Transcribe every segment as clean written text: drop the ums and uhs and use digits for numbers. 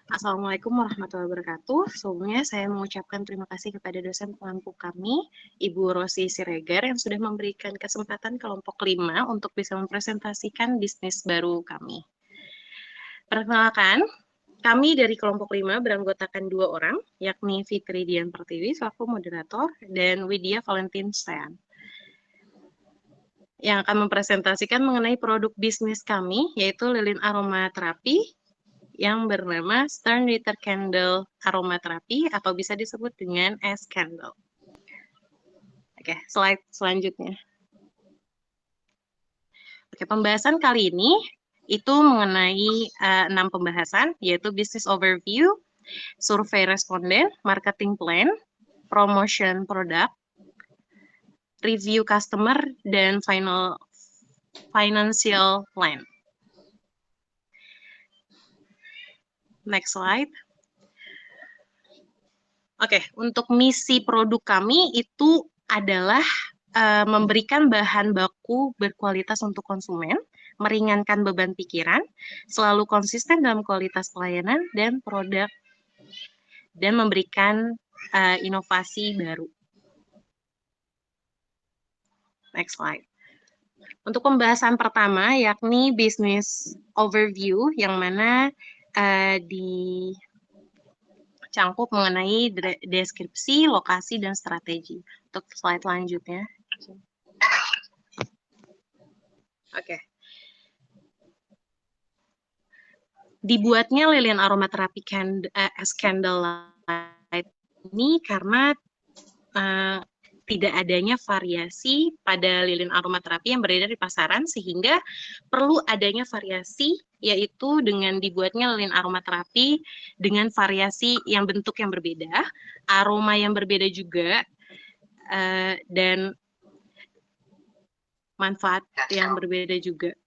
Assalamualaikum warahmatullahi wabarakatuh. Sebelumnya saya mengucapkan terima kasih kepada dosen pengampu kami, Ibu Rosi Siregar, yang sudah memberikan kesempatan kelompok 5 untuk bisa mempresentasikan bisnis baru kami. Perkenalkan, kami dari kelompok 5 beranggotakan 2 orang, yakni Fitri Dian Pertiwi selaku moderator dan Widya Valentin Stean, yang akan mempresentasikan mengenai produk bisnis kami, yaitu lilin aromaterapi yang bernama Stern Ritter Candle Aromaterapi atau bisa disebut dengan S Candle. Oke, slide selanjutnya. Oke, pembahasan kali ini itu mengenai 6 pembahasan, yaitu business overview, survei responden, marketing plan, promotion product, review customer, dan financial plan. Next slide. Oke, untuk misi produk kami itu adalah memberikan bahan baku berkualitas untuk konsumen, meringankan beban pikiran, selalu konsisten dalam kualitas pelayanan dan produk, dan memberikan inovasi baru. Next slide. Untuk pembahasan pertama, yakni business overview, yang mana dicangkup mengenai deskripsi, lokasi, dan strategi. Untuk slide selanjutnya. Oke. Dibuatnya lilin aromaterapi as candlelight ini karena tidak adanya variasi pada lilin aromaterapi yang beredar di pasaran, sehingga perlu adanya variasi, yaitu dengan dibuatnya lilin aromaterapi dengan variasi yang bentuk yang berbeda, aroma yang berbeda juga, dan manfaat yang berbeda juga.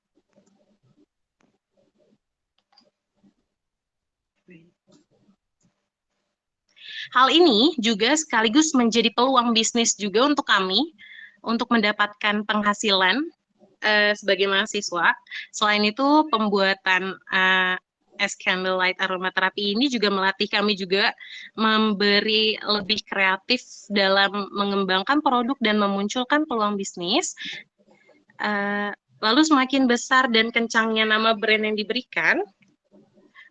Hal ini juga sekaligus menjadi peluang bisnis juga untuk kami untuk mendapatkan penghasilan sebagai mahasiswa. Selain itu, pembuatan es candlelight aromaterapi ini juga melatih kami juga memberi lebih kreatif dalam mengembangkan produk dan memunculkan peluang bisnis. Lalu semakin besar dan kencangnya nama brand yang diberikan,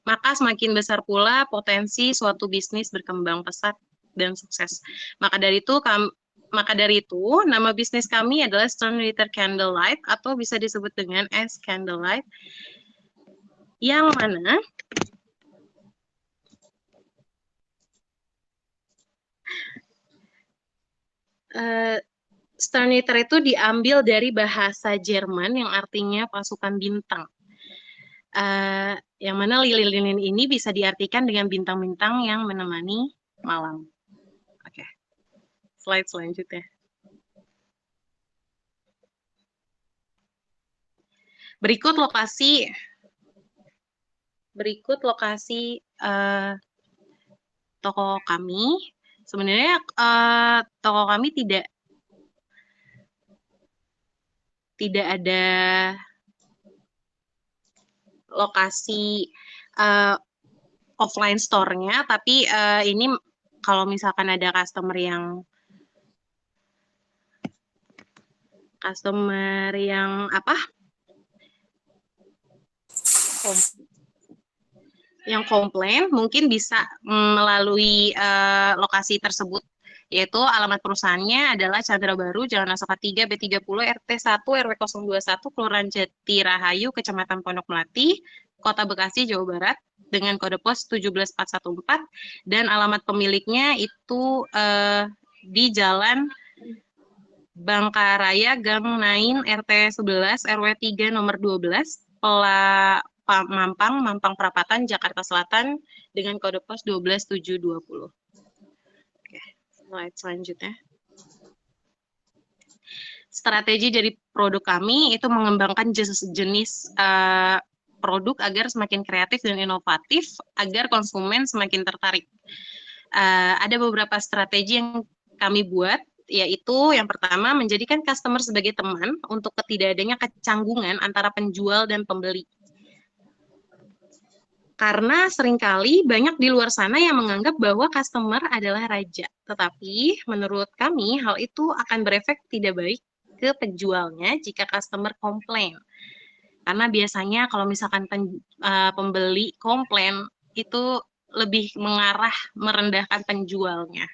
maka semakin besar pula potensi suatu bisnis berkembang pesat dan sukses. Maka dari itu, nama bisnis kami adalah Stern Ritter Candlelight atau bisa disebut dengan S Candlelight, yang mana Stern Ritter itu diambil dari bahasa Jerman yang artinya pasukan bintang. Yang mana lilin-lilin ini bisa diartikan dengan bintang-bintang yang menemani malam. Oke, slide selanjutnya. Berikut lokasi toko kami. Sebenarnya toko kami tidak ada lokasi offline store-nya, tapi ini kalau misalkan ada customer yang yang komplain, mungkin bisa melalui lokasi tersebut, yaitu alamat perusahaannya adalah Chandra Baru, Jalan Asoka 3, B30, RT 1, RW 021, Kelurahan Jati Rahayu, Kecamatan Pondok Melati, Kota Bekasi, Jawa Barat, dengan kode pos 17414, dan alamat pemiliknya itu di Jalan Bangkaraya, Gang Nain, RT 11, RW 3, nomor 12, Mampang Perapatan, Jakarta Selatan, dengan kode pos 12720. Oke, slide selanjutnya. Strategi dari produk kami itu mengembangkan jenis produk agar semakin kreatif dan inovatif, agar konsumen semakin tertarik. Ada beberapa strategi yang kami buat, yaitu yang pertama, menjadikan customer sebagai teman untuk ketidakadanya kecanggungan antara penjual dan pembeli. Karena seringkali banyak di luar sana yang menganggap bahwa customer adalah raja. Tetapi menurut kami hal itu akan berefek tidak baik ke penjualnya jika customer komplain. Karena biasanya kalau misalkan pembeli komplain itu lebih mengarah merendahkan penjualnya.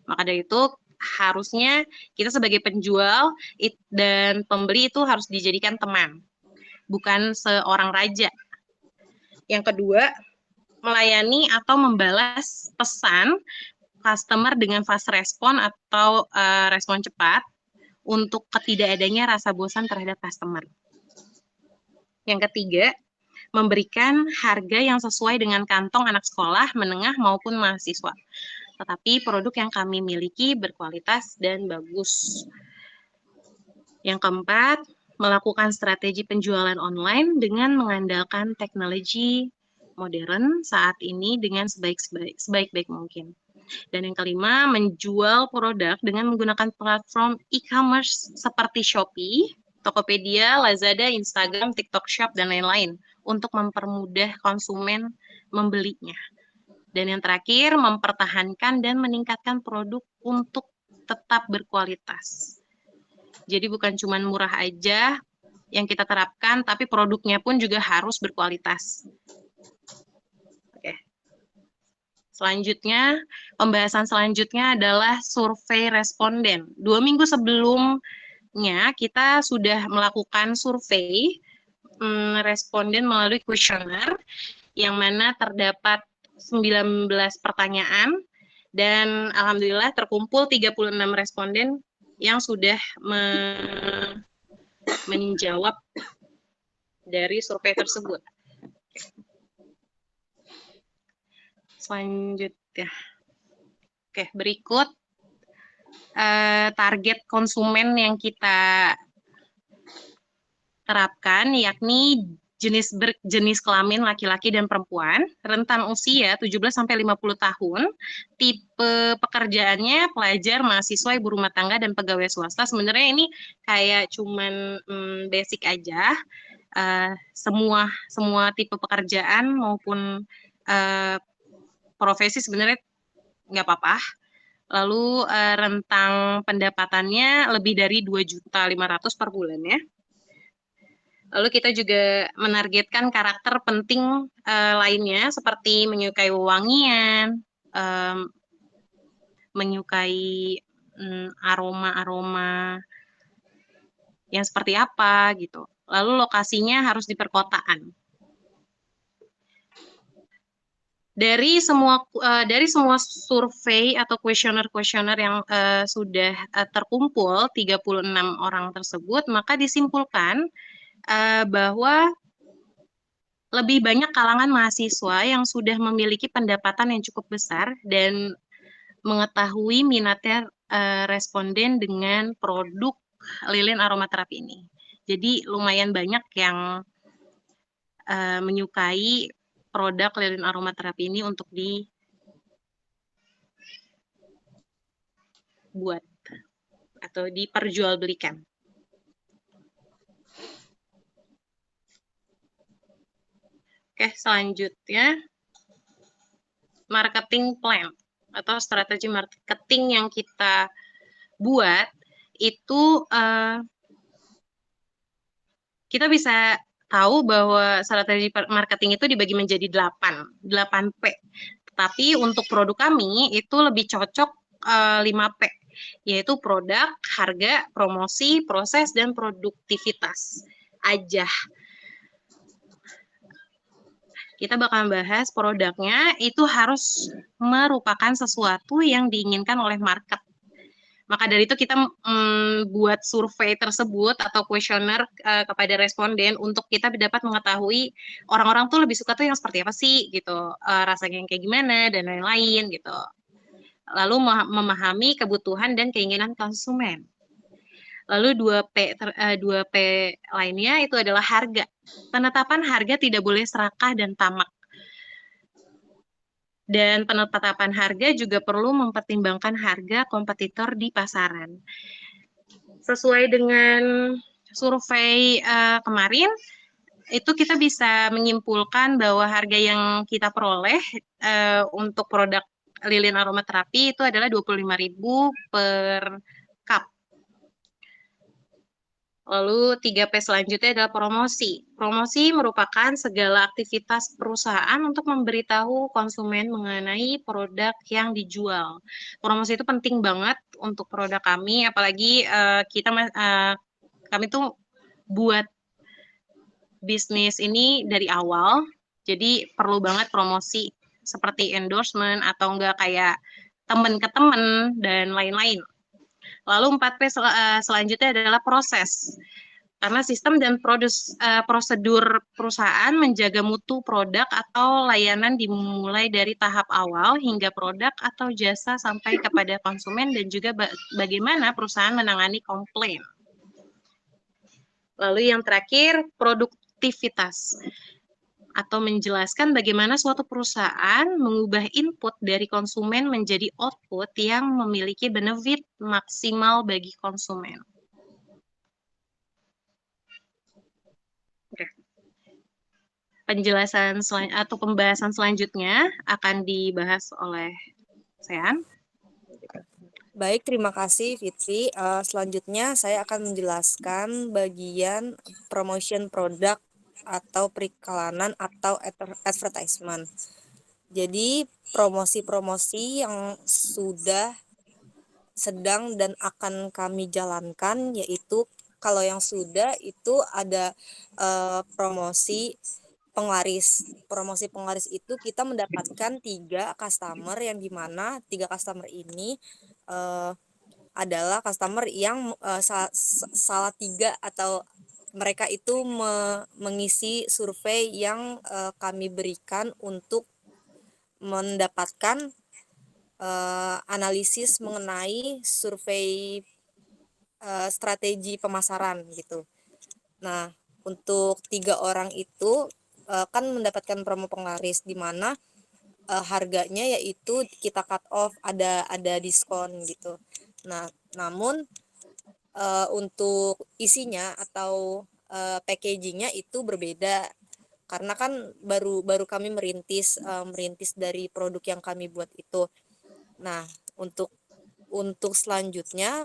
Maka dari itu harusnya kita sebagai penjual dan pembeli itu harus dijadikan teman, bukan seorang raja. Yang kedua, melayani atau membalas pesan customer dengan fast respon atau respon cepat untuk ketidakadanya rasa bosan terhadap customer. Yang ketiga, memberikan harga yang sesuai dengan kantong anak sekolah, menengah maupun mahasiswa. Tetapi produk yang kami miliki berkualitas dan bagus. Yang keempat, melakukan strategi penjualan online dengan mengandalkan teknologi modern saat ini dengan sebaik-baik mungkin. Dan yang kelima, menjual produk dengan menggunakan platform e-commerce seperti Shopee, Tokopedia, Lazada, Instagram, TikTok Shop, dan lain-lain untuk mempermudah konsumen membelinya. Dan yang terakhir, mempertahankan dan meningkatkan produk untuk tetap berkualitas. Jadi bukan cuma murah aja yang kita terapkan, tapi produknya pun juga harus berkualitas. Oke. Selanjutnya, pembahasan selanjutnya adalah survei responden. 2 minggu sebelumnya kita sudah melakukan survei responden melalui kuesioner yang mana terdapat 19 pertanyaan dan alhamdulillah terkumpul 36 responden yang sudah menjawab dari survei tersebut. Selanjutnya. Oke, berikut target konsumen yang kita terapkan, yakni jenis kelamin laki-laki dan perempuan, rentan usia 17-50 tahun, tipe pekerjaannya pelajar, mahasiswa, ibu rumah tangga, dan pegawai swasta. Sebenarnya ini kayak cuman basic aja. Semua tipe pekerjaan maupun profesi sebenarnya nggak apa-apa. Lalu rentang pendapatannya lebih dari 2.500.000 per bulan ya. Lalu kita juga menargetkan karakter penting lainnya seperti menyukai wewangian, menyukai aroma-aroma yang seperti apa gitu. Lalu lokasinya harus di perkotaan. Dari semua survei atau kuesioner yang sudah terkumpul 36 orang tersebut, maka disimpulkan bahwa lebih banyak kalangan mahasiswa yang sudah memiliki pendapatan yang cukup besar dan mengetahui minatnya responden dengan produk lilin aromaterapi ini. Jadi lumayan banyak yang menyukai produk lilin aromaterapi ini untuk dibuat atau diperjualbelikan. Oke, selanjutnya marketing plan atau strategi marketing yang kita buat itu kita bisa tahu bahwa strategi marketing itu dibagi menjadi 8P. Tetapi untuk produk kami itu lebih cocok 5P, yaitu produk, harga, promosi, proses, dan produktivitas aja. Kita bakal bahas produknya itu harus merupakan sesuatu yang diinginkan oleh market. Maka dari itu kita buat survei tersebut atau kuesioner kepada responden untuk kita dapat mengetahui orang-orang tuh lebih suka tuh yang seperti apa sih gitu, rasanya yang kayak gimana dan lain-lain gitu. Lalu memahami kebutuhan dan keinginan konsumen. Lalu 2P lainnya itu adalah harga. Penetapan harga tidak boleh serakah dan tamak. Dan penetapan harga juga perlu mempertimbangkan harga kompetitor di pasaran. Sesuai dengan survei kemarin, itu kita bisa menyimpulkan bahwa harga yang kita peroleh untuk produk lilin aromaterapi itu adalah 25.000 per cup. Lalu 3P selanjutnya adalah promosi. Promosi merupakan segala aktivitas perusahaan untuk memberitahu konsumen mengenai produk yang dijual. Promosi itu penting banget untuk produk kami, apalagi kami tuh buat bisnis ini dari awal, jadi perlu banget promosi seperti endorsement atau enggak kayak temen ke temen dan lain-lain. Lalu 4P selanjutnya adalah proses. Karena sistem dan prosedur perusahaan menjaga mutu produk atau layanan dimulai dari tahap awal hingga produk atau jasa sampai kepada konsumen dan juga bagaimana perusahaan menangani komplain. Lalu yang terakhir, produktivitas atau menjelaskan bagaimana suatu perusahaan mengubah input dari konsumen menjadi output yang memiliki benefit maksimal bagi konsumen. Oke. Penjelasan atau pembahasan selanjutnya akan dibahas oleh Sean. Baik, terima kasih Fitri. Selanjutnya saya akan menjelaskan bagian promotion produk atau periklanan atau advertisement. Jadi promosi-promosi yang sudah, sedang, dan akan kami jalankan, yaitu kalau yang sudah itu ada promosi penglaris. Promosi penglaris itu kita mendapatkan 3 customer yang dimana 3 customer ini adalah customer yang salah 3 atau mereka itu mengisi survei yang kami berikan untuk mendapatkan analisis mengenai survei strategi pemasaran gitu. Nah, untuk 3 orang itu kan mendapatkan promo penglaris di mana harganya yaitu kita cut off, ada diskon gitu. Nah, namun untuk isinya atau packagingnya itu berbeda karena kan baru kami merintis dari produk yang kami buat itu. Nah, untuk selanjutnya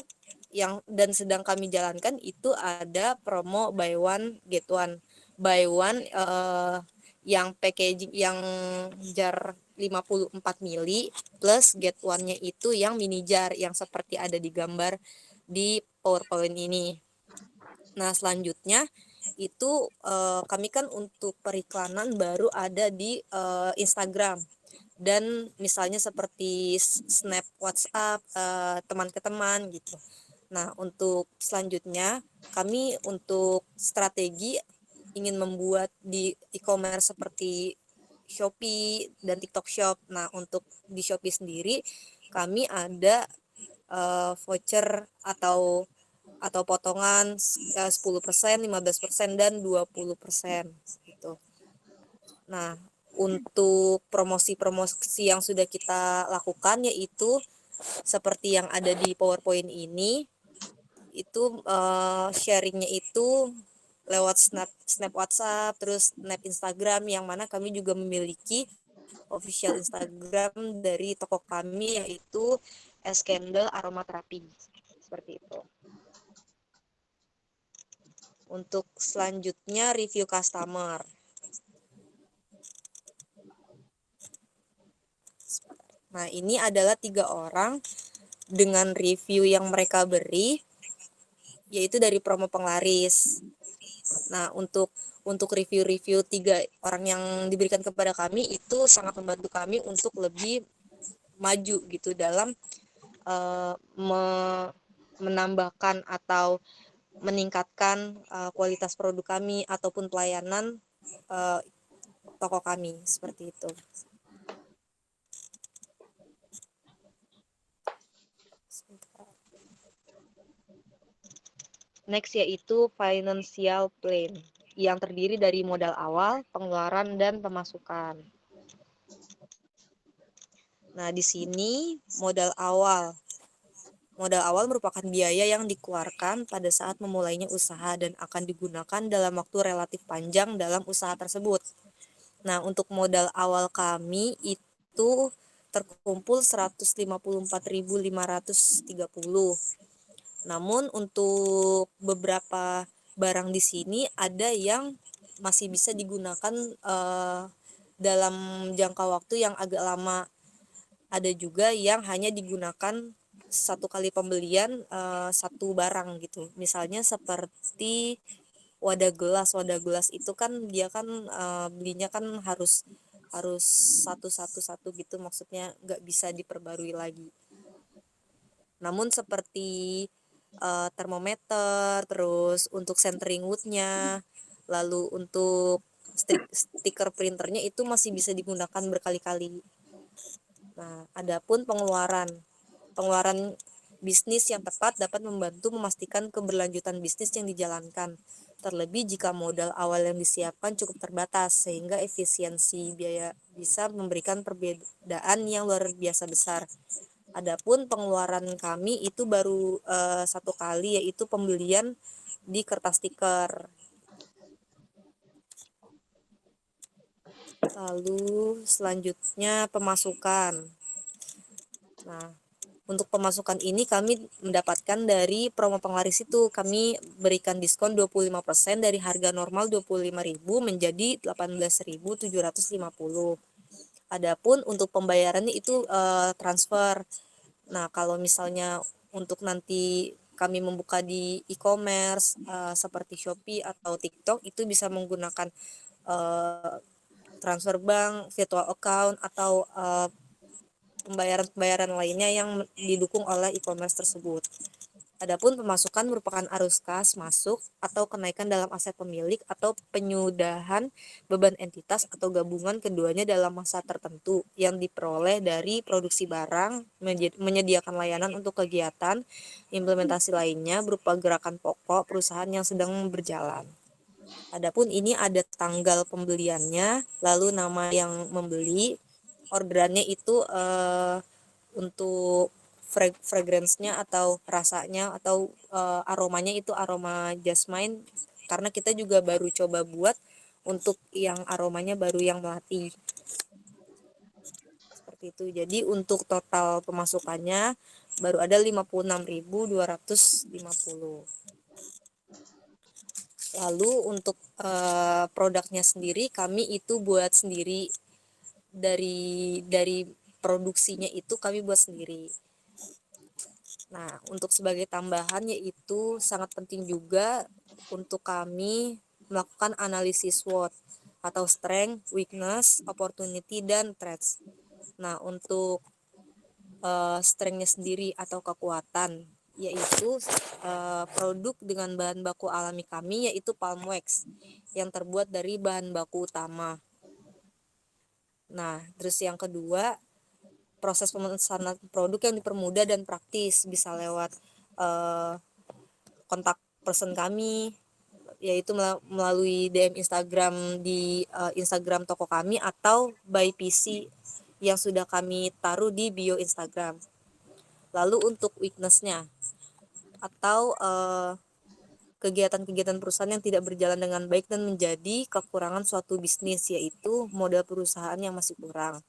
yang dan sedang kami jalankan itu ada promo buy one get one. Buy one yang packaging yang jar 54 mili plus get one-nya itu yang mini jar yang seperti ada di gambar di PowerPoint ini. Nah, selanjutnya itu kami kan untuk periklanan baru ada di Instagram dan misalnya seperti snap WhatsApp teman ke teman gitu. Nah, untuk selanjutnya kami untuk strategi ingin membuat di e-commerce seperti Shopee dan TikTok Shop. Nah, untuk di Shopee sendiri kami ada voucher atau potongan 10%, 15%, dan 20% gitu. Nah, untuk promosi-promosi yang sudah kita lakukan yaitu seperti yang ada di PowerPoint ini, itu sharingnya itu lewat snap WhatsApp, terus snap Instagram, yang mana kami juga memiliki official Instagram dari toko kami yaitu Eskendel Aromaterapi. Seperti itu. Untuk selanjutnya review customer. Nah, ini adalah 3 orang dengan review yang mereka beri, yaitu dari promo penglaris. Nah, untuk review-review 3 orang yang diberikan kepada kami itu sangat membantu kami untuk lebih maju gitu dalam menambahkan atau meningkatkan kualitas produk kami ataupun pelayanan toko kami, seperti itu. Next yaitu financial plan yang terdiri dari modal awal, pengeluaran, dan pemasukan. Nah, di sini modal awal. Modal awal merupakan biaya yang dikeluarkan pada saat memulainya usaha dan akan digunakan dalam waktu relatif panjang dalam usaha tersebut. Nah, untuk modal awal kami itu terkumpul 154.530. Namun untuk beberapa barang di sini ada yang masih bisa digunakan dalam jangka waktu yang agak lama. Ada juga yang hanya digunakan satu kali pembelian satu barang gitu. Misalnya seperti wadah gelas. Wadah gelas itu kan dia kan belinya kan harus harus satu gitu, maksudnya nggak bisa diperbarui lagi. Namun seperti termometer, terus untuk centering woodnya, lalu untuk stiker printernya itu masih bisa digunakan berkali-kali. Nah, adapun pengeluaran bisnis yang tepat dapat membantu memastikan keberlanjutan bisnis yang dijalankan. Terlebih jika modal awal yang disiapkan cukup terbatas, sehingga efisiensi biaya bisa memberikan perbedaan yang luar biasa besar. Adapun pengeluaran kami itu baru satu kali, yaitu pembelian di kertas stiker. Lalu selanjutnya pemasukan. Nah, untuk pemasukan ini kami mendapatkan dari promo penglaris itu. Kami berikan diskon 25% dari harga normal 25.000 menjadi 18.750. Adapun untuk pembayarannya itu transfer. Nah, kalau misalnya untuk nanti kami membuka di e-commerce seperti Shopee atau TikTok, itu bisa menggunakan transfer bank, virtual account, atau pembayaran-pembayaran lainnya yang didukung oleh e-commerce tersebut. Adapun pemasukan merupakan arus kas masuk atau kenaikan dalam aset pemilik atau penyudahan beban entitas atau gabungan keduanya dalam masa tertentu yang diperoleh dari produksi barang, menyediakan layanan untuk kegiatan implementasi lainnya berupa gerakan pokok perusahaan yang sedang berjalan. Adapun ini ada tanggal pembeliannya, lalu nama yang membeli, orderannya itu untuk fragrance-nya atau rasanya atau aromanya itu aroma jasmine, karena kita juga baru coba buat untuk yang aromanya baru yang melati seperti itu. Jadi untuk total pemasukannya baru ada 56.250. Lalu untuk produknya sendiri kami itu buat sendiri, dari produksinya itu kami buat sendiri. Nah, untuk sebagai tambahan yaitu sangat penting juga untuk kami melakukan analisis SWOT atau strength, weakness, opportunity, dan threats. Nah, untuk strength-nya sendiri atau kekuatan yaitu produk dengan bahan baku alami kami yaitu palm wax yang terbuat dari bahan baku utama. Nah, terus yang kedua, proses pemesanan produk yang dipermudah dan praktis, bisa lewat kontak person kami, yaitu melalui DM Instagram di Instagram toko kami atau by PC yang sudah kami taruh di bio Instagram. Lalu untuk weakness-nya atau kegiatan-kegiatan perusahaan yang tidak berjalan dengan baik dan menjadi kekurangan suatu bisnis, yaitu modal perusahaan yang masih kurang.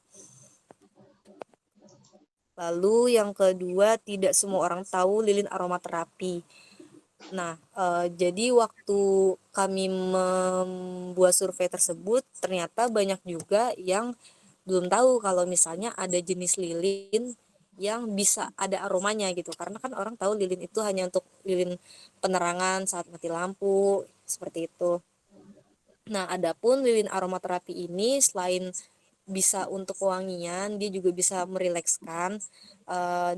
Lalu yang kedua, tidak semua orang tahu lilin aromaterapi. Nah, jadi waktu kami membuat survei tersebut, ternyata banyak juga yang belum tahu kalau misalnya ada jenis lilin yang bisa ada aromanya gitu. Karena kan orang tahu lilin itu hanya untuk lilin penerangan saat mati lampu, seperti itu. Nah, adapun lilin aromaterapi ini selain bisa untuk wangian, dia juga bisa merilekskan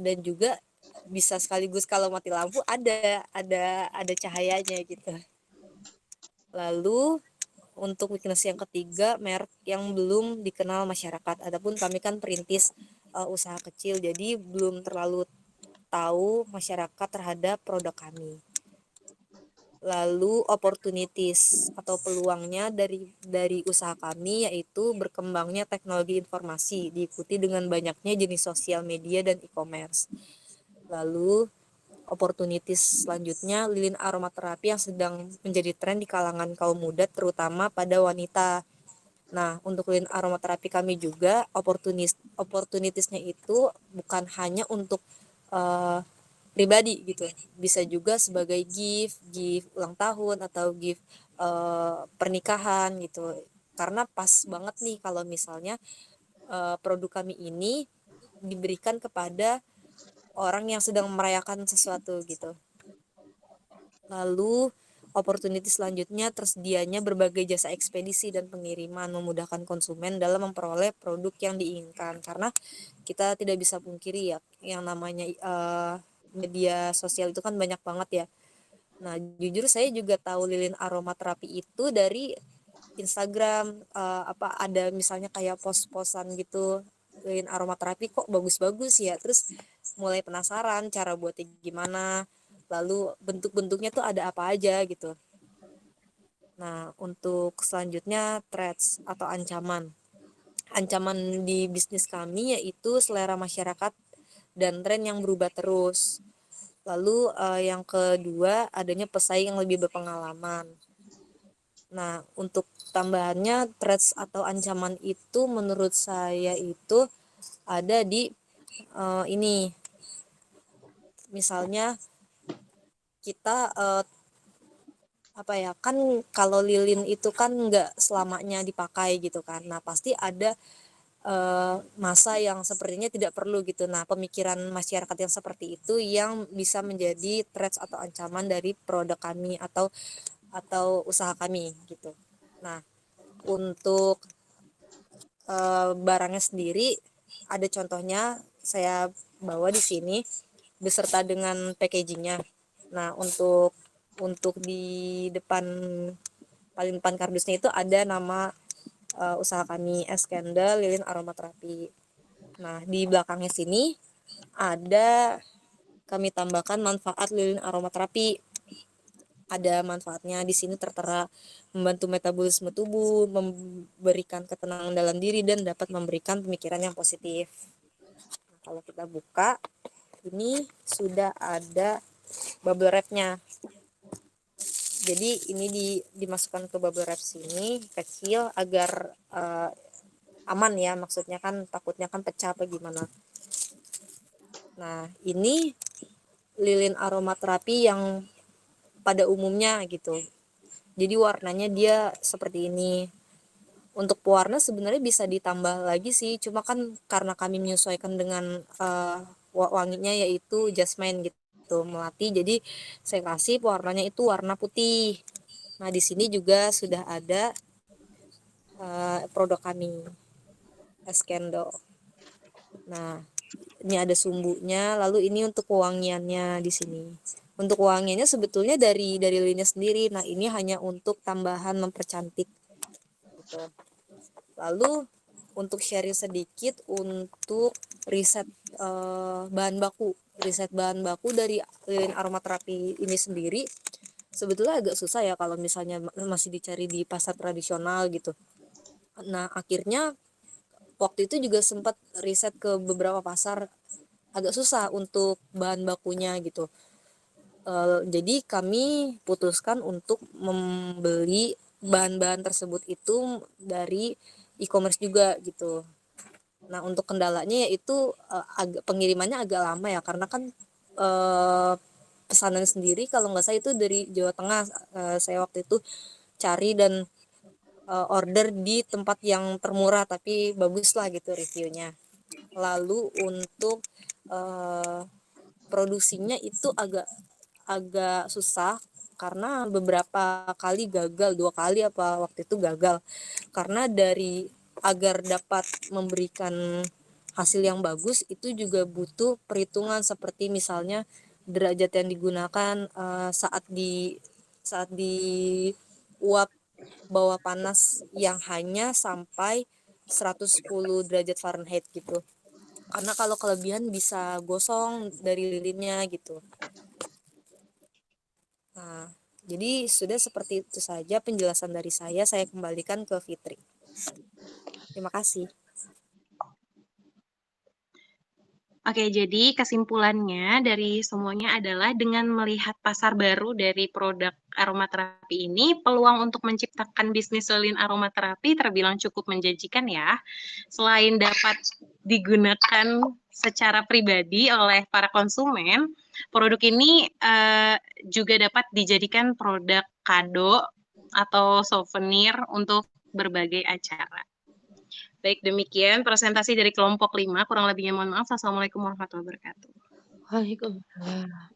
dan juga bisa sekaligus kalau mati lampu ada cahayanya gitu. Lalu untuk weakness yang ketiga, merek yang belum dikenal masyarakat. Adapun kami kan perintis usaha kecil, jadi belum terlalu tahu masyarakat terhadap produk kami. Lalu opportunities atau peluangnya dari usaha kami yaitu berkembangnya teknologi informasi diikuti dengan banyaknya jenis sosial media dan e-commerce. Lalu opportunities selanjutnya, lilin aromaterapi yang sedang menjadi tren di kalangan kaum muda, terutama pada wanita. Nah, untuk lilin aromaterapi kami juga opportunitiesnya itu bukan hanya untuk uh, pribadi gitu, bisa juga sebagai gift ulang tahun atau gift pernikahan gitu. Karena pas banget nih kalau misalnya produk kami ini diberikan kepada orang yang sedang merayakan sesuatu gitu. Lalu opportunity selanjutnya tersedianya berbagai jasa ekspedisi dan pengiriman memudahkan konsumen dalam memperoleh produk yang diinginkan, karena kita tidak bisa pungkiri ya yang namanya media sosial itu kan banyak banget ya. Nah, jujur saya juga tahu lilin aromaterapi itu dari Instagram, apa ada misalnya kayak post-posan gitu, lilin aromaterapi kok bagus-bagus ya, terus mulai penasaran cara buatnya gimana, lalu bentuk-bentuknya tuh ada apa aja gitu. Nah, untuk selanjutnya threats atau ancaman. Ancaman di bisnis kami yaitu selera masyarakat dan tren yang berubah terus. Lalu yang kedua adanya pesaing yang lebih berpengalaman. Nah, untuk tambahannya threats atau ancaman itu menurut saya itu ada di ini. Misalnya kita apa ya, kan kalau lilin itu kan nggak selamanya dipakai gitu kan. Nah, pasti ada masa yang sepertinya tidak perlu gitu. Nah, pemikiran masyarakat yang seperti itu yang bisa menjadi threats atau ancaman dari produk kami atau usaha kami gitu. Nah, untuk barangnya sendiri ada contohnya saya bawa di sini beserta dengan packagingnya. Nah, untuk di depan paling depan kardusnya itu ada nama usaha kami, Eskandel Lilin Aromaterapi. Nah, di belakangnya sini ada kami tambahkan manfaat lilin aromaterapi. Ada manfaatnya di sini tertera membantu metabolisme tubuh, memberikan ketenangan dalam diri, dan dapat memberikan pemikiran yang positif. Nah, kalau kita buka, ini sudah ada bubble wrapnya. Jadi ini dimasukkan ke bubble wrap sini kecil agar aman ya, maksudnya kan takutnya kan pecah apa gimana. Nah, ini lilin aromaterapi yang pada umumnya gitu. Jadi warnanya dia seperti ini. Untuk pewarna sebenarnya bisa ditambah lagi sih, cuma kan karena kami menyesuaikan dengan wanginya yaitu jasmine gitu, melati. Jadi saya kasih pewarnanya itu warna putih. Nah, di sini juga sudah ada produk kami, Eskendo. Nah, ini ada sumbunya, lalu ini untuk wangiannya di sini. Untuk wangiannya sebetulnya dari lilinnya sendiri. Nah, ini hanya untuk tambahan mempercantik gitu. Lalu untuk sharing sedikit untuk riset riset bahan baku dari lilin aromaterapi ini sendiri sebetulnya agak susah ya kalau misalnya masih dicari di pasar tradisional gitu. Nah, akhirnya waktu itu juga sempat riset ke beberapa pasar, agak susah untuk bahan bakunya gitu. Jadi kami putuskan untuk membeli bahan-bahan tersebut itu dari e-commerce juga gitu. Nah, untuk kendalanya yaitu pengirimannya agak lama ya, karena kan pesanan sendiri kalau nggak salah itu dari Jawa Tengah. Saya waktu itu cari dan order di tempat yang termurah tapi bagus lah gitu reviewnya. Lalu untuk produksinya itu agak agak susah karena beberapa kali gagal, 2 kali apa waktu itu gagal, karena dari agar dapat memberikan hasil yang bagus itu juga butuh perhitungan seperti misalnya derajat yang digunakan saat di uap bawah panas yang hanya sampai 110 derajat Fahrenheit gitu, karena kalau kelebihan bisa gosong dari lilinnya gitu. Nah, jadi sudah seperti itu saja penjelasan dari saya. Saya kembalikan ke Fitri. Terima kasih. Oke, jadi kesimpulannya dari semuanya adalah dengan melihat pasar baru dari produk aromaterapi ini, peluang untuk menciptakan bisnis lilin aromaterapi terbilang cukup menjanjikan ya. Selain dapat digunakan secara pribadi oleh para konsumen, produk ini juga dapat dijadikan produk kado atau souvenir untuk berbagai acara. Baik, demikian presentasi dari kelompok 5. Kurang lebihnya mohon maaf. Assalamualaikum warahmatullahi wabarakatuh. Waalaikumsalam.